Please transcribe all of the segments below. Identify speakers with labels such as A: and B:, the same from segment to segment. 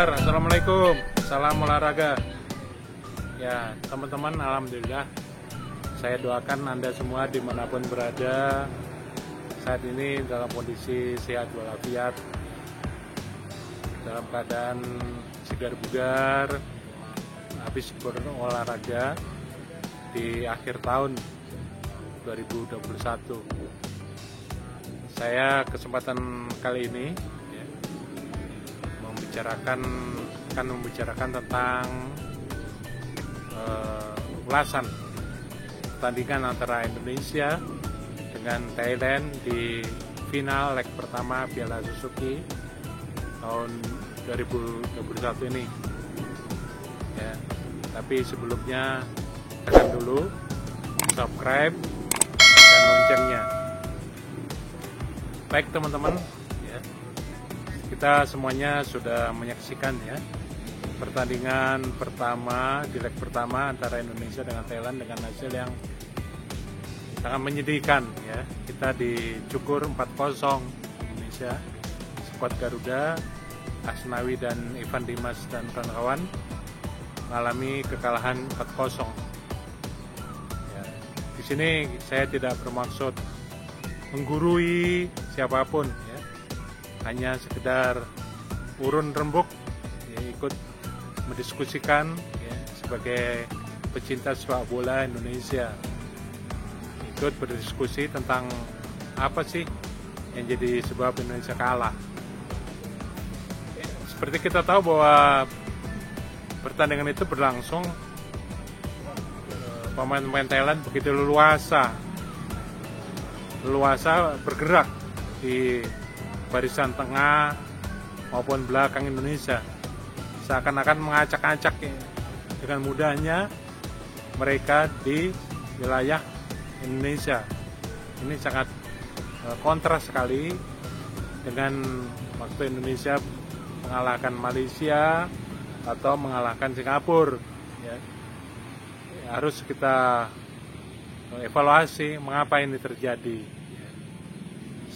A: kabar? Assalamualaikum, salam olahraga. Ya teman-teman, alhamdulillah saya doakan Anda semua dimanapun berada saat ini dalam kondisi sehat walafiat, dalam keadaan segar bugar, habis berolahraga di akhir tahun 2021. Saya kesempatan kali ini akan membicarakan tentang ulasan pertandingan antara Indonesia dengan Thailand di final leg pertama Piala Suzuki tahun 2021 ini. Ya, tapi sebelumnya tekan dulu subscribe dan loncengnya. Baik teman-teman, ya, kita semuanya sudah menyaksikan ya pertandingan pertama di leg pertama antara Indonesia dengan Thailand dengan hasil yang sangat menyedihkan ya. Kita dicukur 4-0 Indonesia. Skuad Garuda, Asnawi dan Ivan Dimas dan kawan-kawan mengalami kekalahan 4-0. Ya, di sini saya tidak bermaksud menggurui siapapun ya. Hanya sekedar urun rembuk ya, ikut mendiskusikan ya, sebagai pecinta sepak bola Indonesia, ikut berdiskusi tentang apa sih yang jadi sebab Indonesia kalah. Seperti kita tahu bahwa pertandingan itu berlangsung, pemain-pemain Thailand begitu leluasa bergerak di barisan tengah maupun belakang Indonesia, seakan-akan mengacak-acak ya, dengan mudahnya mereka di wilayah Indonesia. Ini sangat kontras sekali dengan waktu Indonesia mengalahkan Malaysia atau mengalahkan Singapura ya. Harus kita evaluasi mengapa ini terjadi.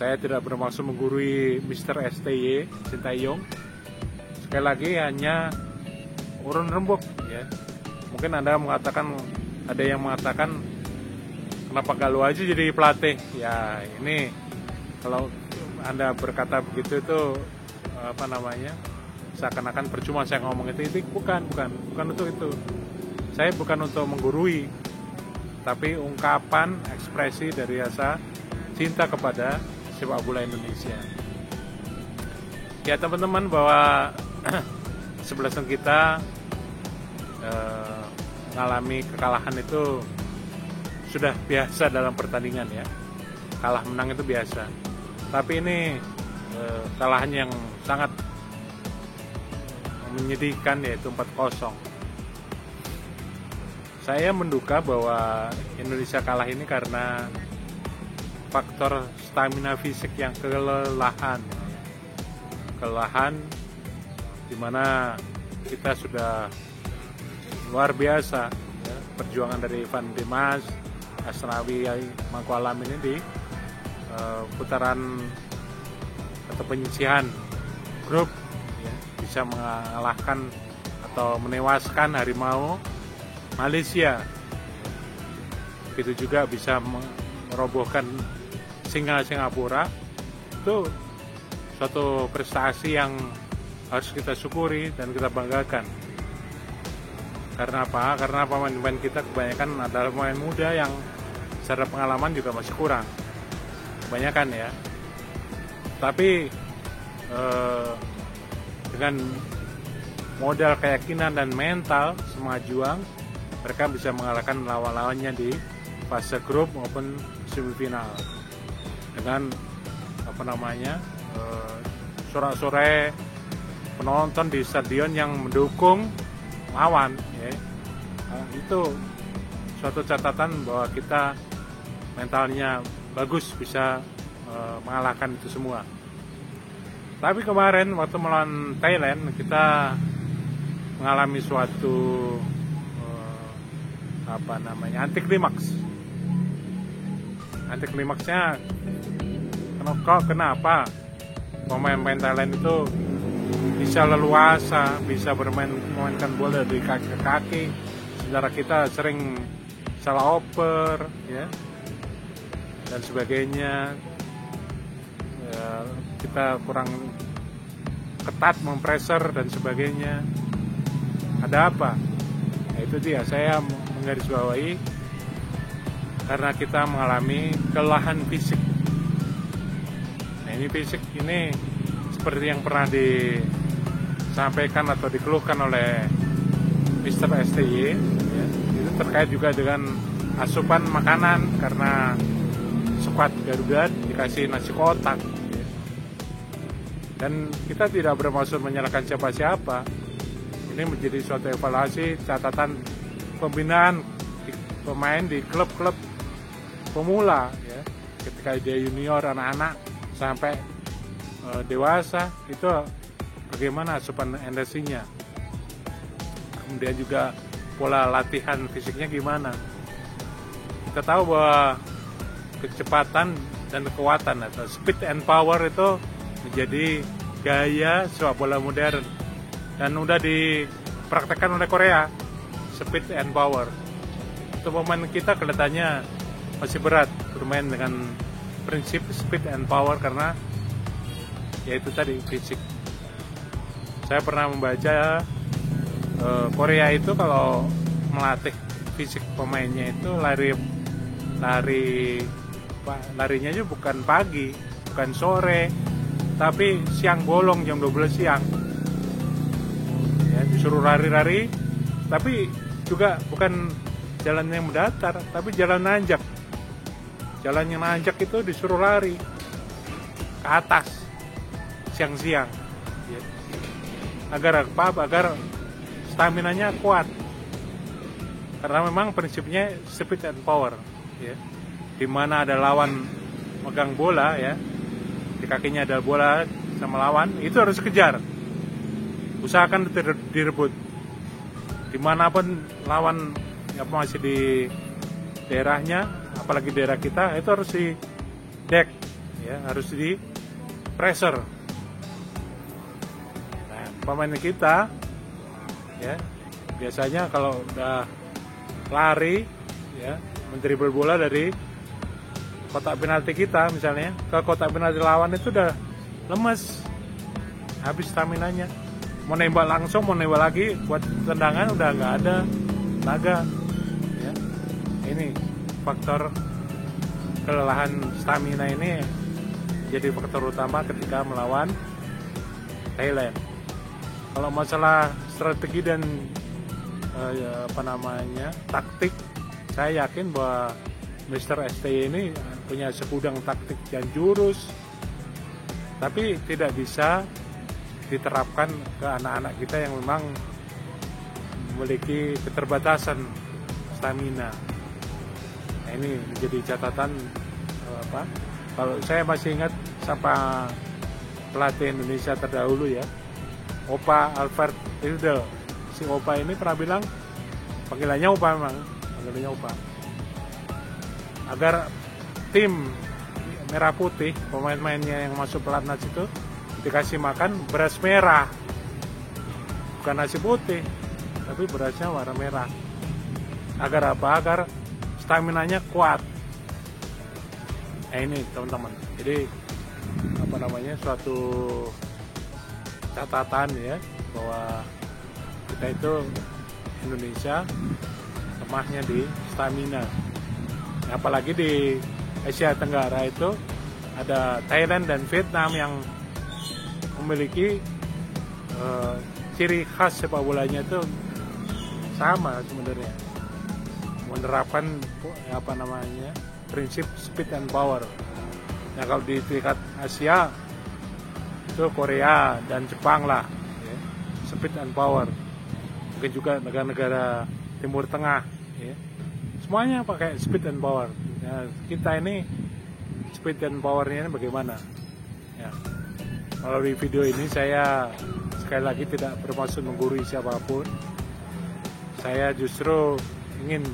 A: Saya tidak bermaksud menggurui Mr. STY Sintayong. Sekali lagi hanya urun rembuk ya. Mungkin ada yang mengatakan kenapa gak lu aja jadi pelatih? Ya ini kalau Anda berkata begitu itu seakan-akan percuma saya ngomong itu bukan untuk itu. Saya bukan untuk menggurui, tapi ungkapan ekspresi dari rasa cinta kepada sepak bola Indonesia. Ya teman-teman, bahwa sebelasan kita mengalami kekalahan itu sudah biasa dalam pertandingan ya. Kalah menang itu biasa. Tapi ini kekalahan yang sangat menyedihkan, yaitu 4-0. Saya menduga bahwa Indonesia kalah ini karena faktor stamina fisik yang kelelahan di mana kita sudah luar biasa ya, perjuangan dari Ivan Dimas, Asnawi Mangku Alam ini di putaran atau penyisihan grup ya, bisa mengalahkan atau menewaskan harimau Malaysia. Begitu juga bisa merobohkan singa Singapura. Itu suatu prestasi yang harus kita syukuri dan kita banggakan. Karena apa? Karena pemain-pemain kita kebanyakan adalah pemain muda yang secara pengalaman juga masih kurang. Kebanyakan ya. Tapi dengan modal keyakinan dan mental semangat juang, mereka bisa mengalahkan lawan-lawannya di fase grup maupun semifinal dengan sorak-sorai penonton di stadion yang mendukung lawan ya. Itu suatu catatan bahwa kita mentalnya bagus, bisa mengalahkan itu semua. Tapi kemarin waktu melawan Thailand kita mengalami suatu antiklimaks. Antiklimaksnya kenapa pemain-pemain Thailand itu bisa leluasa, bisa memainkan bola dari kaki ke kaki. Sementara kita sering salah oper, ya, dan sebagainya. Kita kurang ketat mempreser dan sebagainya. Ada apa? Nah, itu dia, saya menggarisbawahi karena kita mengalami kelelahan fisik. Nah, ini fisik ini seperti yang pernah disampaikan atau dikeluhkan oleh Mr. STY, ya, itu terkait juga dengan asupan makanan karena skuad Garuda dikasih nasi kotak. Dan kita tidak bermaksud menyalahkan siapa-siapa. Ini menjadi suatu evaluasi catatan pembinaan pemain di klub-klub pemula, ya. Ketika dia junior, anak-anak sampai dewasa, itu bagaimana asupan energinya. Kemudian juga pola latihan fisiknya gimana. Kita tahu bahwa kecepatan dan kekuatan atau speed and power itu menjadi gaya sepak bola modern dan udah dipraktekkan oleh Korea, speed and power. Untuk pemain kita kelihatannya masih berat bermain dengan prinsip speed and power karena yaitu tadi fisik. Saya pernah membaca Korea itu kalau melatih fisik pemainnya itu larinya juga bukan pagi, bukan sore, tapi siang bolong jam 12 siang. Ya, disuruh lari-lari, tapi juga bukan jalan yang mendatar, tapi jalan nanjak. Jalan yang nanjak itu disuruh lari ke atas siang-siang. Ya. Agar apa? Agar staminanya kuat. Karena memang prinsipnya speed and power, ya. Di mana ada lawan megang bola, ya, di kakinya ada bola sama lawan, itu harus kejar, usahakan direbut. Dimanapun lawan masih di daerahnya, apalagi daerah kita, itu harus di deck, ya, harus di pressure. Nah, pemain kita, ya, biasanya kalau udah lari, ya, mendribel bola dari kotak penalti kita misalnya ke kotak penalti lawan itu udah lemes, habis staminanya. Mau nembak langsung, mau nembak lagi buat tendangan udah nggak ada tenaga, ya. Ini faktor kelelahan stamina ini jadi faktor utama ketika melawan Thailand. Kalau masalah strategi dan taktik, saya yakin bahwa Mr. STY ini punya segudang taktik dan jurus, tapi tidak bisa diterapkan ke anak-anak kita yang memang memiliki keterbatasan stamina. Nah, ini menjadi catatan kalau saya masih ingat siapa pelatih Indonesia terdahulu, ya, Opa Alfred Riedel. Si Opa ini pernah bilang, panggilannya Opa memang, panggilannya Opa, agar tim merah putih, pemain-pemainnya yang masuk pelatnas itu dikasih makan beras merah, bukan nasi putih, tapi berasnya warna merah. Agar apa? Agar staminanya kuat. Nah, ini teman-teman, jadi suatu catatan, ya, bahwa kita itu Indonesia lemahnya di stamina. Apalagi di Asia Tenggara itu ada Thailand dan Vietnam yang memiliki ciri khas sepak bolanya itu sama sebenarnya, menerapkan prinsip speed and power. Nah, kalau di tingkat Asia itu Korea dan Jepang lah, ya, speed and power. Mungkin juga negara-negara Timur Tengah, ya, semuanya pakai speed and power. Nah, kita ini speed and powernya ini bagaimana? Ya. Melalui video ini saya sekali lagi tidak bermaksud menggurui siapapun. Saya justru ingin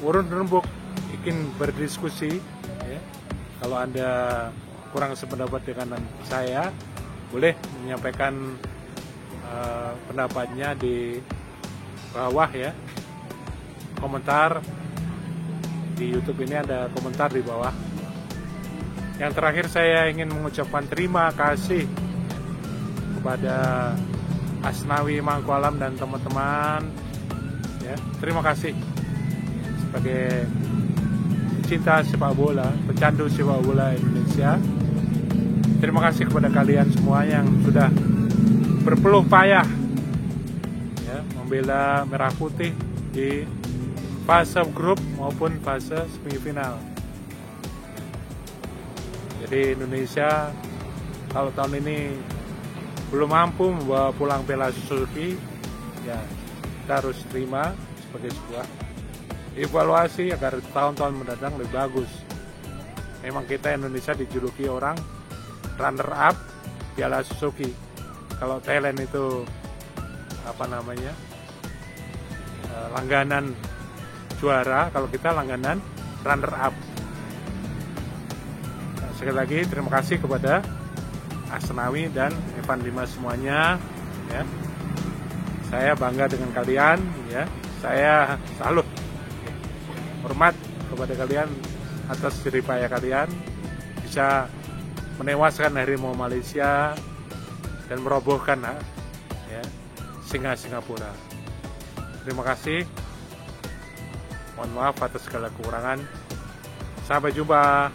A: urun rembuk, ingin berdiskusi. Ya. Kalau Anda kurang sependapat dengan saya, boleh menyampaikan pendapatnya di bawah ya, komentar di YouTube ini ada komentar di bawah. Yang terakhir saya ingin mengucapkan terima kasih kepada Asnawi Mangkualam dan teman-teman ya, terima kasih sebagai cinta sepak bola, pecandu sepak bola Indonesia. Terima kasih kepada kalian semua yang sudah berpeluh payah ya, membela Merah Putih di fase grup maupun fase semifinal. Jadi Indonesia kalau tahun ini belum mampu membawa pulang Piala Suzuki, ya kita harus terima sebagai sebuah evaluasi agar tahun-tahun mendatang lebih bagus. Memang kita Indonesia dijuluki orang runner up Piala Suzuki. Kalau Thailand itu langganan juara, kalau kita langganan runner up. Sekali lagi terima kasih kepada Asnawi dan Evan Dimas semuanya ya. Saya bangga dengan kalian ya. Saya salut, hormat kepada kalian atas jeripaya kalian bisa menewaskan harimau Malaysia dan merobohkan ya, singa Singapura. Terima kasih. Mohon maaf atas segala kekurangan. Sampai jumpa.